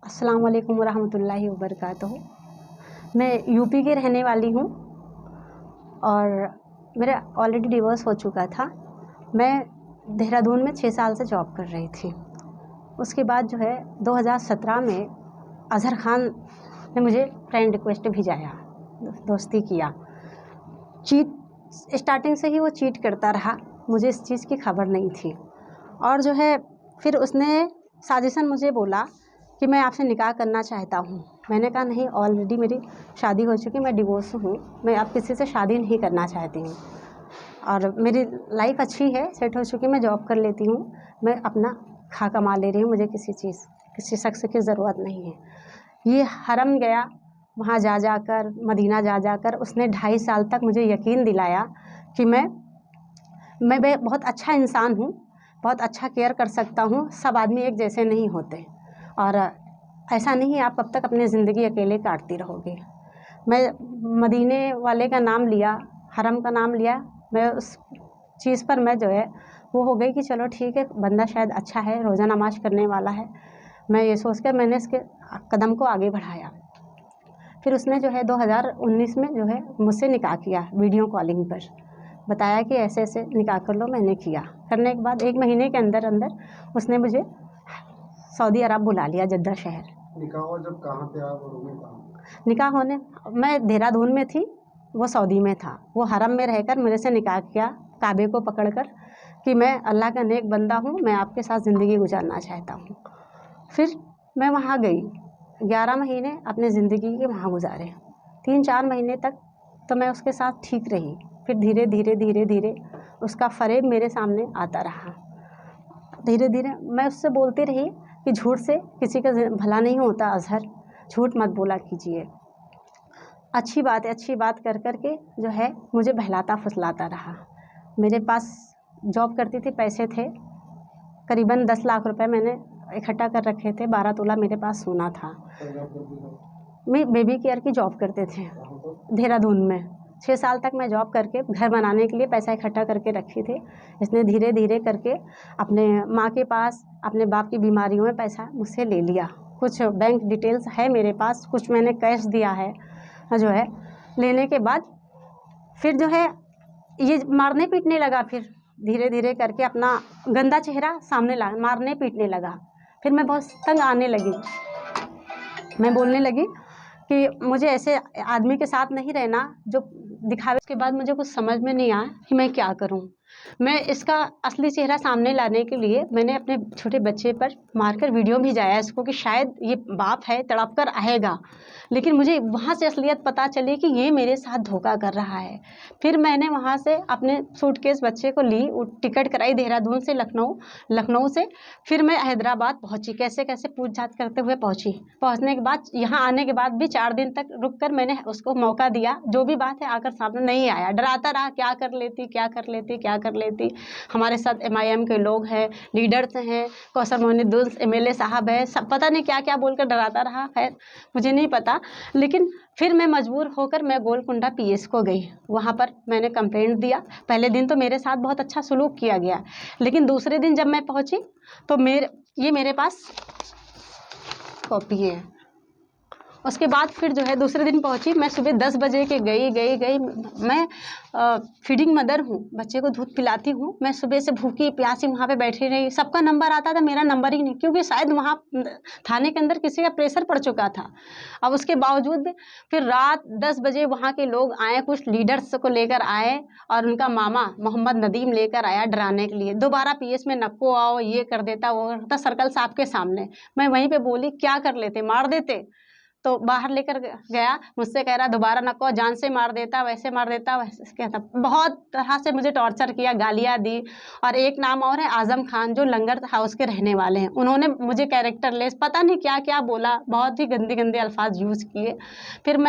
अस्सलाम वालेकुम वरहमतुल्लाहि वबरकातुहू। मैं यूपी की रहने वाली हूँ और मेरा ऑलरेडी डिवोर्स हो चुका था। मैं देहरादून में 6 साल से जॉब कर रही थी। उसके बाद जो है 2017 में अज़हर खान ने मुझे फ्रेंड रिक्वेस्ट भेजाया, दोस्ती किया। चीट स्टार्टिंग से ही वो चीट करता रहा, मुझे इस चीज़ की खबर नहीं थी। और जो है फिर उसने साजिशन मुझे बोला कि मैं आपसे निकाह करना चाहता हूँ। मैंने कहा नहीं, ऑलरेडी मेरी शादी हो चुकी, मैं डिवोर्स हूँ, मैं अब किसी से शादी नहीं करना चाहती हूँ और मेरी लाइफ अच्छी है, सेट हो चुकी, मैं जॉब कर लेती हूँ, मैं अपना खा कमा ले रही हूँ, मुझे किसी शख्स की ज़रूरत नहीं है। ये हरम गया, वहाँ जा जाकर, मदीना जा जाकर उसने 2.5 साल तक मुझे यकीन दिलाया कि मैं बहुत अच्छा इंसान हूँ, बहुत अच्छा केयर कर सकता हूँ, सब आदमी एक जैसे नहीं होते और ऐसा नहीं आप कब तक अपनी ज़िंदगी अकेले काटती रहोगे। मैं मदीने वाले का नाम लिया, हरम का नाम लिया, मैं उस चीज़ पर मैं जो है वो हो गई कि चलो ठीक है, बंदा शायद अच्छा है, रोज़ा नमाज करने वाला है। मैं ये सोच कर मैंने इसके कदम को आगे बढ़ाया। फिर उसने जो है 2019 में जो है मुझसे निकाह किया, वीडियो कॉलिंग पर बताया कि ऐसे ऐसे निकाह कर लो। मैंने किया, करने के बाद 1 महीने के अंदर अंदर उसने मुझे सऊदी अरब बुला लिया, जद्दा शहर। निकाह हुआ जब कहाँ थे आप और रूम कहाँ? निकाह होने मैं देहरादून में थी, वो सऊदी में था। वो हरम में रहकर मेरे से निकाह किया, काबे को पकड़कर कि मैं अल्लाह का नेक बंदा हूँ, मैं आपके साथ ज़िंदगी गुजारना चाहता हूँ। फिर मैं वहाँ गई, 11 महीने अपने ज़िंदगी के वहाँ गुजारे। 3-4 महीने तक तो मैं उसके साथ ठीक रही, फिर धीरे धीरे धीरे धीरे उसका फ़रेब मेरे सामने आता रहा। धीरे धीरे मैं उससे बोलती रही कि झूठ से किसी का भला नहीं होता अज़हर, झूठ मत बोला कीजिए, अच्छी बात कर कर के जो है मुझे बहलाता फुसलाता रहा। मेरे पास जॉब करती थी, पैसे थे, करीबन 10 लाख रुपए मैंने इकट्ठा कर रखे थे, 12 तोला मेरे पास सोना था। मैं बेबी केयर की जॉब करते थे देहरादून में। 6 साल तक मैं जॉब करके घर बनाने के लिए पैसा इकट्ठा करके रखी थी। इसने धीरे धीरे करके अपने माँ के पास, अपने बाप की बीमारियों में पैसा मुझसे ले लिया। कुछ बैंक डिटेल्स है मेरे पास, कुछ मैंने कैश दिया है जो है। लेने के बाद फिर जो है ये मारने पीटने लगा, फिर धीरे धीरे करके अपना गंदा चेहरा सामने ला मारने पीटने लगा। फिर मैं बहुत तंग आने लगी, मैं बोलने लगी कि मुझे ऐसे आदमी के साथ नहीं रहना जो दिखावे। उसके बाद मुझे कुछ समझ में नहीं आया कि मैं क्या करूं। मैं इसका असली चेहरा सामने लाने के लिए मैंने अपने छोटे बच्चे पर मारकर वीडियो भेजाया इसको कि शायद ये बाप है, तड़प कर आएगा। लेकिन मुझे वहाँ से असलियत पता चली कि ये मेरे साथ धोखा कर रहा है। फिर मैंने वहाँ से अपने सूटकेस बच्चे को ली, टिकट कराई देहरादून से लखनऊ से। फिर मैं हैदराबाद पहुँची, कैसे कैसे पूछताछ करते हुए पहुँची। पहुँचने के बाद यहाँ आने के बाद भी 4 दिन तक रुक कर मैंने उसको मौका दिया, जो भी बात है आकर सामने नहीं आया, डराता रहा, क्या कर लेती। हमारे साथ MIM के लोग हैं, लीडर्स हैं, कौसर मोहिनुद्दीन MLA साहब है, सब पता नहीं क्या क्या बोलकर डराता रहा। खैर मुझे नहीं पता, लेकिन फिर मैं मजबूर होकर मैं गोलकुंडा PS को गई। वहाँ पर मैंने कंप्लेंट दिया। पहले दिन तो मेरे साथ बहुत अच्छा सलूक किया गया, लेकिन दूसरे दिन जब मैं पहुँची तो मेरे पास कॉपी है। उसके बाद फिर जो है दूसरे दिन पहुंची, मैं सुबह 10 बजे के गई। मैं फीडिंग मदर हूँ, बच्चे को दूध पिलाती हूँ। मैं सुबह से भूखी प्यासी वहाँ पे बैठी रही। सबका नंबर आता था, मेरा नंबर ही नहीं, क्योंकि शायद वहाँ थाने के अंदर किसी का प्रेशर पड़ चुका था। अब उसके बावजूद भी फिर रात 10 बजे वहाँ के लोग आए, कुछ लीडर्स को लेकर आए और उनका मामा मोहम्मद नदीम लेकर आया डराने के लिए। दोबारा PS में नको आओ, ये कर देता वो करता, सर्कल साहब के सामने। मैं वहीं पर बोली क्या कर लेते, मार देते। तो बाहर लेकर गया, मुझसे कह रहा दोबारा न को, जान से मार देता, वैसे मार देता, वैसे कहता। बहुत तरह से मुझे टॉर्चर किया, गालियाँ दी। और एक नाम और है आज़म खान, जो लंगर हाउस के रहने वाले हैं, उन्होंने मुझे कैरेक्टरलेस पता नहीं क्या क्या बोला, बहुत ही गंदे अल्फाज यूज़ किए। फिर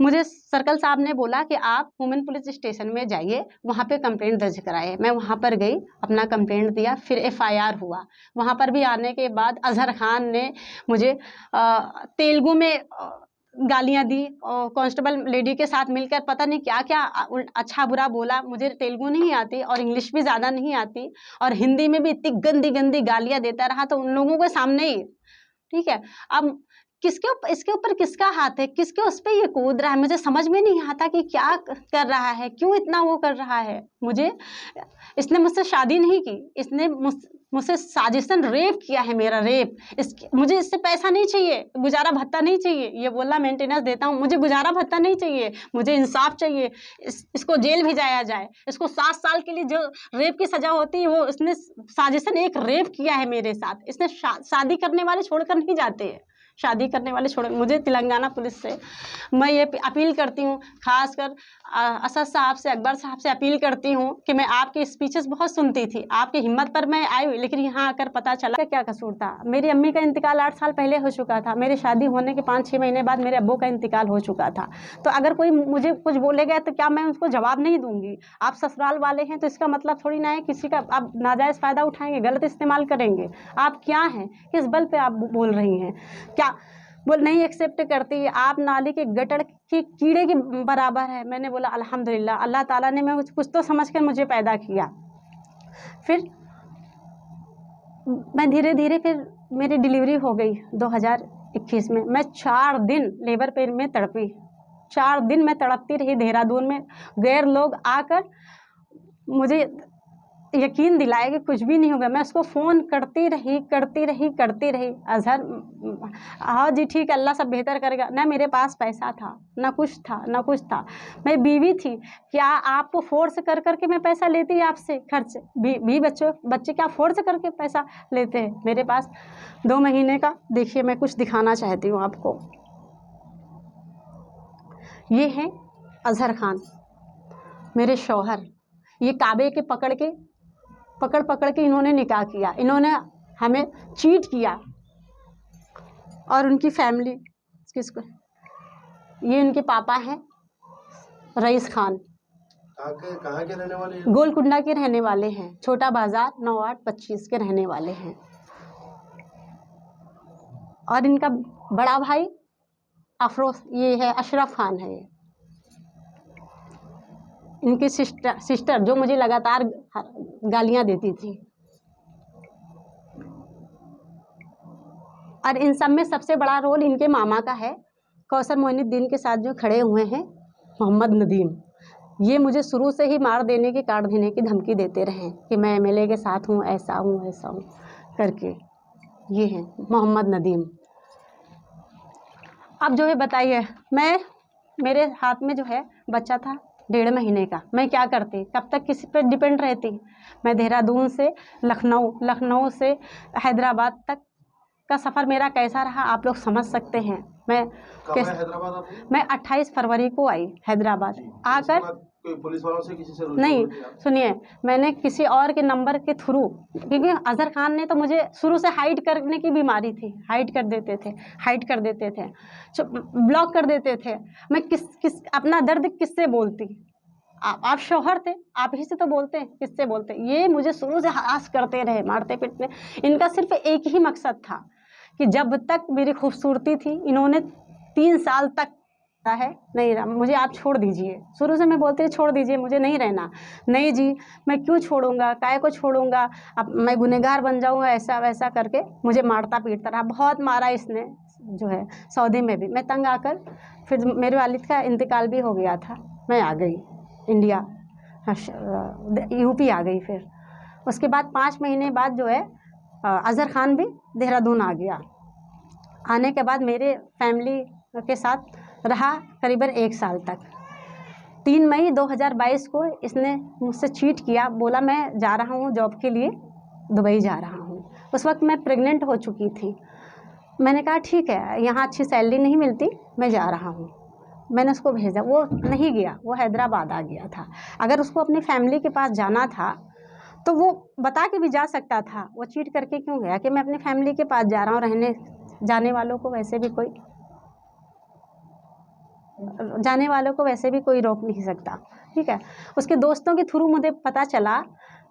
मुझे सर्कल साहब ने बोला कि आप वुमेन पुलिस स्टेशन में जाइए, वहाँ पे कंप्लेंट दर्ज कराए। मैं वहाँ पर गई, अपना कंप्लेंट दिया, फिर FIR हुआ। वहाँ पर भी आने के बाद अज़हर खान ने मुझे तेलुगु में गालियाँ दी और कांस्टेबल लेडी के साथ मिलकर पता नहीं क्या क्या अच्छा बुरा बोला। मुझे तेलुगु नहीं आती और इंग्लिश भी ज़्यादा नहीं आती, और हिंदी में भी इतनी गंदी गालियाँ देता रहा। तो उन लोगों के सामने ही ठीक है। अब इसके ऊपर किसका हाथ है, किसके उस पे ये कूद रहा है, मुझे समझ में नहीं आता कि क्या कर रहा है, क्यों इतना वो कर रहा है। इसने मुझसे शादी नहीं की, इसने मुझसे साजिशन रेप किया है, मेरा रेप। मुझे इससे पैसा नहीं चाहिए, गुजारा भत्ता नहीं चाहिए। ये बोला मेंटेनेंस देता हूँ, मुझे गुजारा भत्ता नहीं चाहिए, मुझे इंसाफ चाहिए। इसको जेल भेजाया जाए। इसको 7 साल के लिए जो रेप की सजा होती है, वो इसने साजिशन एक रेप किया है मेरे साथ। इसने शादी करने वाले छोड़कर नहीं जाते हैं, शादी करने वाले छोड़। मुझे तेलंगाना पुलिस से मैं ये अपील करती हूँ, खासकर असद साहब से, अकबर साहब से अपील करती हूँ कि मैं आपकी स्पीचेस बहुत सुनती थी, आपकी हिम्मत पर मैं आई हुई, लेकिन यहाँ आकर पता चला क्या कसूर था। मेरी अम्मी का इंतकाल 8 साल पहले हो चुका था, मेरी शादी होने के 5-6 महीने बाद मेरे अब्बू का इंतकाल हो चुका था। तो अगर कोई मुझे कुछ बोलेगा तो क्या मैं उसको जवाब नहीं दूंगी? आप ससुराल वाले हैं तो इसका मतलब थोड़ी ना है किसी का आप नाजायज़ फ़ायदा उठाएंगे, गलत इस्तेमाल करेंगे। आप क्या हैं, किस बल पे आप बोल रही हैं? क्या वो नहीं एक्सेप्ट करती, आप नाली के गटर के कीड़े के बराबर है। मैंने बोला अल्हम्दुलिल्लाह, अल्लाह ताला ने मैं कुछ तो समझ कर मुझे पैदा किया। फिर मैं धीरे धीरे फिर मेरी डिलीवरी हो गई 2021 में। मैं 4 दिन लेबर पेन में तड़पी, 4 दिन मैं तड़पती रही देहरादून में। गैर लोग आकर मुझे यकीन दिलाए कि कुछ भी नहीं होगा। मैं उसको फ़ोन करती रही। अज़हर, हाँ जी ठीक है, अल्लाह सब बेहतर करेगा। ना मेरे पास पैसा था, ना कुछ था। मैं बीवी थी, क्या आपको फ़ोर्स कर के मैं पैसा लेती आपसे खर्च? बच्चे क्या फ़ोर्स करके पैसा लेते हैं? मेरे पास 2 महीने का, देखिए मैं कुछ दिखाना चाहती हूँ आपको। ये हैं अज़हर खान, मेरे शौहर। ये काबे के पकड़ के इन्होंने निकाह किया, इन्होंने हमें चीट किया। और उनकी फैमिली, किसको, ये उनके पापा हैं रईस खान, कहाँ के रहने वाले हैं? गोलकुंडा के रहने वाले हैं, छोटा बाजार 9-8-25 के रहने वाले हैं। और इनका बड़ा भाई अफरोज, ये है अशरफ खान है। इनकी सिस्टर जो मुझे लगातार गालियां देती थी। और इन सब में सबसे बड़ा रोल इनके मामा का है, कौसर मोइनुद्दीन के साथ जो खड़े हुए हैं मोहम्मद नदीम। ये मुझे शुरू से ही मार देने की, काट देने की धमकी देते रहे कि मैं एमएलए के साथ हूँ, ऐसा हूँ करके। ये हैं मोहम्मद नदीम। अब जो है बताइए, मेरे हाथ में जो है बच्चा था 1.5 महीने का, मैं क्या करती, कब तक किसी पर डिपेंड रहती? मैं देहरादून से लखनऊ से हैदराबाद तक का सफ़र मेरा कैसा रहा आप लोग समझ सकते हैं। मैं 28 फरवरी को आई हैदराबाद। आकर पुलिस वालों से किसी से नहीं, सुनिए, मैंने किसी और के नंबर के थ्रू, क्योंकि अज़हर खान ने तो मुझे शुरू से हाइड करने की बीमारी थी, हाइड कर देते थे, ब्लॉक कर देते थे। मैं किस अपना दर्द किससे बोलती? आप शौहर थे, आप ही से तो बोलते हैं, किससे बोलते? ये मुझे शुरू से हरास करते रहे, मारते पीटने। इनका सिर्फ एक ही मकसद था कि जब तक मेरी खूबसूरती थी, इन्होंने 3 साल तक है नहीं रहा, मुझे आप छोड़ दीजिए। शुरू से मैं बोलती छोड़ दीजिए, मुझे नहीं रहना। नहीं जी, मैं क्यों छोड़ूंगा, काय को छोड़ूंगा, अब मैं गुनहगार बन जाऊंगा, ऐसा वैसा करके मुझे मारता पीटता रहा। बहुत मारा इसने, जो है सऊदी में भी। मैं तंग आकर फिर मेरे वालिद का इंतकाल भी हो गया था, मैं आ गई इंडिया, यूपी आ गई। फिर उसके बाद 5 महीने बाद जो है अज़हर खान भी देहरादून आ गया। आने के बाद मेरे फैमिली के साथ रहा करीबन 1 साल तक। 3 मई 2022 को इसने मुझसे चीट किया, बोला मैं जा रहा हूँ जॉब के लिए, दुबई जा रहा हूँ। उस वक्त मैं प्रेग्नेंट हो चुकी थी। मैंने कहा ठीक है, यहाँ अच्छी सैलरी नहीं मिलती, मैं जा रहा हूँ। मैंने उसको भेजा, वो नहीं गया, वो हैदराबाद आ गया था। अगर उसको अपनी फैमिली के पास जाना था तो वो बता के भी जा सकता था। वो चीट करके क्यों गया कि मैं अपनी फैमिली के पास जा रहा हूँ? रहने जाने वालों को वैसे भी कोई रोक नहीं सकता, ठीक है। उसके दोस्तों के थ्रू मुझे पता चला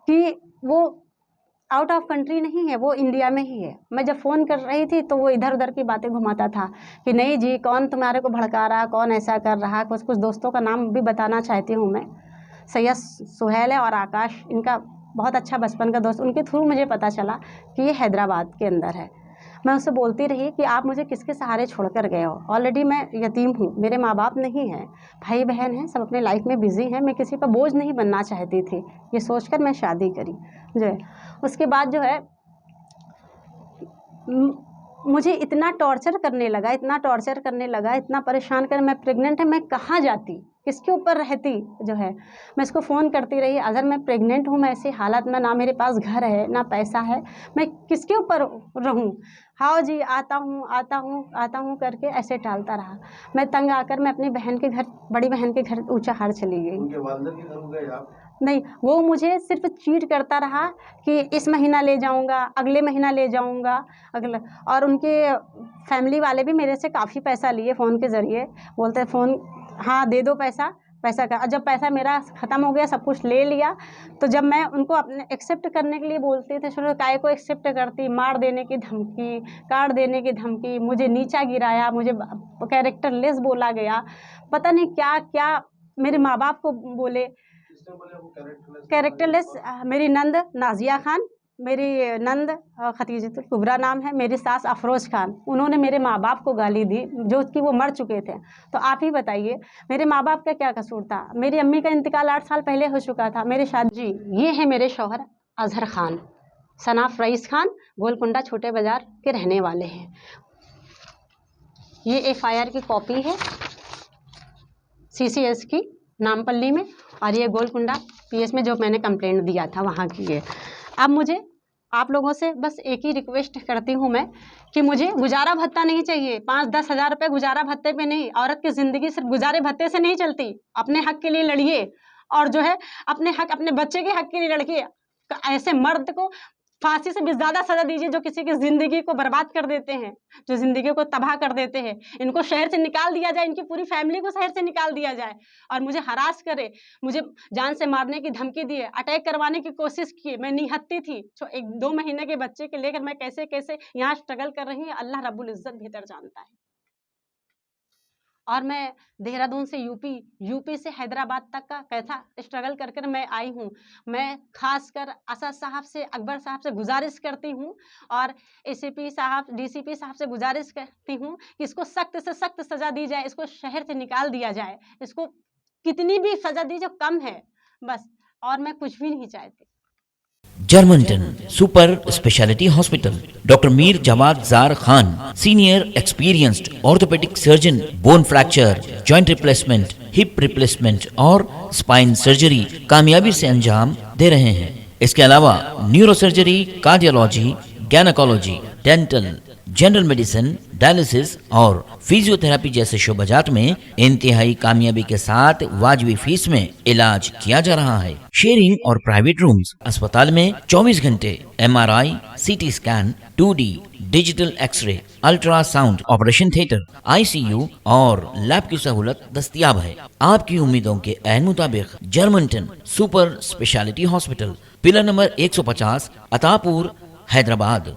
कि वो आउट ऑफ कंट्री नहीं है, वो इंडिया में ही है। मैं जब फ़ोन कर रही थी तो वो इधर उधर की बातें घुमाता था कि नहीं जी, कौन तुम्हारे को भड़का रहा, कौन ऐसा कर रहा। कुछ दोस्तों का नाम भी बताना चाहती हूँ मैं, सैयद सुहेल है और आकाश, इनका बहुत अच्छा बचपन का दोस्त। उनके थ्रू मुझे पता चला कि ये हैदराबाद के अंदर है। मैं उससे बोलती रही कि आप मुझे किसके सहारे छोड़ कर गए हो, ऑलरेडी मैं यतीम हूँ, मेरे माँ बाप नहीं हैं, भाई बहन हैं, सब अपने लाइफ में बिज़ी हैं, मैं किसी पर बोझ नहीं बनना चाहती थी। ये सोचकर मैं शादी करी जो है। उसके बाद जो है मुझे इतना टॉर्चर करने लगा, इतना परेशान कर, मैं प्रेग्नेंट है, मैं कहाँ जाती, किसके ऊपर रहती जो है। मैं इसको फ़ोन करती रही, अगर मैं प्रेग्नेंट हूँ, मैं ऐसी हालत में, ना मेरे पास घर है ना पैसा है, मैं किसके ऊपर रहूँ। हाँ जी, आता हूँ करके ऐसे टालता रहा। मैं तंग आकर मैं अपनी बहन के घर, बड़ी बहन के घर ऊँचाहार चली गई। उनके वालिद के घर गए आप? नहीं, वो मुझे सिर्फ चीट करता रहा कि इस महीना ले जाऊंगा, अगले महीना ले जाऊंगा, अगला। और उनके फैमिली वाले भी मेरे से काफ़ी पैसा लिए फ़ोन के ज़रिए, बोलते फ़ोन हाँ दे दो पैसा का। जब पैसा मेरा ख़त्म हो गया, सब कुछ ले लिया, तो जब मैं उनको अपने एक्सेप्ट करने के लिए बोलती थी, शुरू काय को एक्सेप्ट करती, मार देने की धमकी, काट देने की धमकी, मुझे नीचा गिराया, मुझे कैरेक्टर लेस बोला गया, पता नहीं क्या क्या मेरे माँ बाप को बोले। कैरेक्टरलेस मेरी नंद नाजिया खान, मेरी नंद खतीजतुल कुबरा नाम है, मेरी सास अफरोज़ खान, उन्होंने मेरे माँ बाप को गाली दी, जो कि वो मर चुके थे। तो आप ही बताइए मेरे माँ बाप का क्या कसूर था। मेरी अम्मी का इंतकाल 8 साल पहले हो चुका था। मेरी शादी जी, ये है मेरे शौहर अजहर खान, सनाफ रईस खान, गोलकुंडा छोटे बाज़ार के रहने वाले हैं। ये FIR की कॉपी है CCS की नामपल्ली में, और ये गोलकुंडा PS में जो मैंने कंप्लेंट दिया था वहाँ की है। अब मुझे आप लोगों से बस एक ही रिक्वेस्ट करती हूँ मैं कि मुझे गुजारा भत्ता नहीं चाहिए। 5-10 हज़ार रुपये गुजारा भत्ते पे नहीं, औरत की ज़िंदगी सिर्फ गुजारे भत्ते से नहीं चलती। अपने हक के लिए लड़िए, और जो है अपने हक, अपने बच्चे के हक के लिए लड़िए। ऐसे मर्द को फांसी से भी ज़्यादा सज़ा दीजिए जो किसी की ज़िंदगी को बर्बाद कर देते हैं, जो ज़िंदगी को तबाह कर देते हैं। इनको शहर से निकाल दिया जाए, इनकी पूरी फैमिली को शहर से निकाल दिया जाए। और मुझे हरास करे, मुझे जान से मारने की धमकी दिए, अटैक करवाने की कोशिश की। मैं निहत्ती थी, 1-2 महीने के बच्चे के लेकर मैं कैसे कैसे यहाँ स्ट्रगल कर रही हूँ, अल्लाह रब्बुल इज़्ज़त बेहतर जानता है। और मैं देहरादून से यूपी से हैदराबाद तक का कैसा स्ट्रगल कर कर मैं आई हूँ। मैं खासकर असद साहब से, अकबर साहब से गुजारिश करती हूँ, और ACP साहब, DCP साहब से गुजारिश करती हूँ कि इसको सख्त से सख्त सज़ा दी जाए, इसको शहर से निकाल दिया जाए, इसको कितनी भी सज़ा दी जो कम है बस, और मैं कुछ भी नहीं चाहती। Germanton super speciality hospital, doctor Mir Jawad Jar Khan, senior experienced orthopaedic surgeon, bone fracture, joint replacement, hip replacement और स्पाइन सर्जरी कामयाबी से अंजाम दे रहे हैं। इसके अलावा neurosurgery, cardiology, gynaecology, dental, general medicine, dialysis और फिजियोथेरेपी जैसे शोबाजात में इंतहाई कामयाबी के साथ वाजबी फीस में इलाज किया जा रहा है। शेयरिंग और प्राइवेट रूम्स, अस्पताल में 24 घंटे MRI, CT scan, 2D digital X-ray, ultrasound, operation theatre, ICU और लैब की सहूलत दस्तयाब है। आपकी उम्मीदों के ऐन मुताबिक Germanton super speciality hospital, pillar number 150, Attapur, Hyderabad.